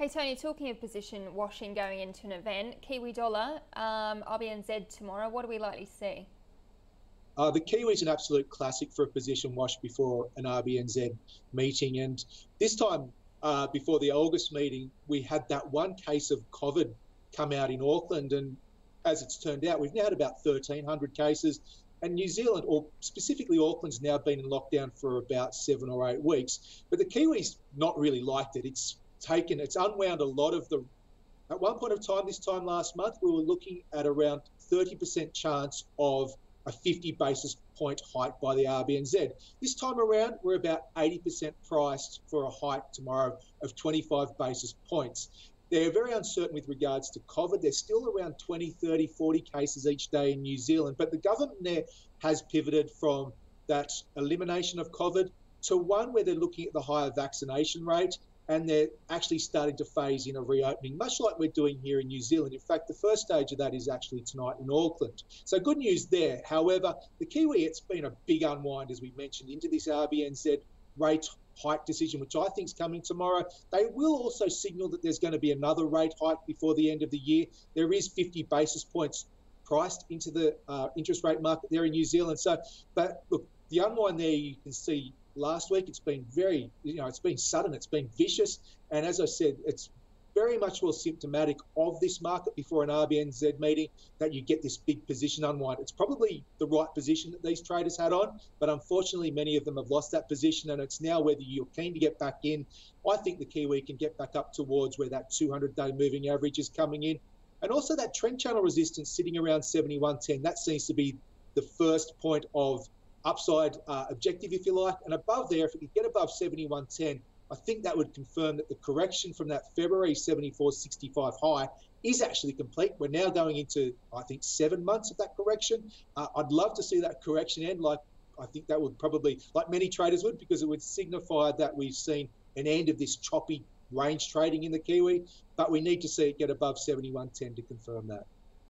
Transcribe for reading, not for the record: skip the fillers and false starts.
Hey Tony, talking of position washing going into an event, Kiwi dollar, RBNZ tomorrow, what are we likely to see? The Kiwi is an absolute classic for a position wash before an RBNZ meeting. And this time, before the August meeting, we had that one case of COVID come out in Auckland. And as it's turned out, we've now had about 1,300 cases. And New Zealand, or specifically Auckland's now been in lockdown for about 7 or 8 weeks. But the Kiwis not really liked it. It's unwound a lot of the. At one point of time, this time last month, we were looking at around 30% chance of a 50 basis point hike by the RBNZ. This time around, we're about 80% priced for a hike tomorrow of 25 basis points. They're very uncertain with regards to COVID. There's still around 20, 30, 40 cases each day in New Zealand, but the government there has pivoted from that elimination of COVID to one where they're looking at the higher vaccination rate, and they're actually starting to phase in a reopening, much like we're doing here in New Zealand. In fact, the first stage of that is actually tonight in Auckland. So good news there. However, the Kiwi, it's been a big unwind, as we mentioned, into this RBNZ rate hike decision, which I think is coming tomorrow. They will also signal that there's going to be another rate hike before the end of the year. There is 50 basis points priced into the interest rate market there in New Zealand. So, but look, the unwind there you can see last week, it's been very, it's been sudden, it's been vicious. And as I said, it's very much well symptomatic of this market before an RBNZ meeting that you get this big position unwind. It's probably the right position that these traders had on, but unfortunately many of them have lost that position, and it's now whether you're keen to get back in. I think the Kiwi can get back up towards where that 200-day moving average is coming in. And also that trend channel resistance sitting around 71.10, that seems to be the first point of upside objective, if you like. And above there, if it could get above 71.10, I think that would confirm that the correction from that February 74.65 high is actually complete. We're now going into, I think, 7 months of that correction. I'd love to see that correction end. I think that would probably, like many traders would, because it would signify that we've seen an end of this choppy range trading in the Kiwi. But we need to see it get above 71.10 to confirm that.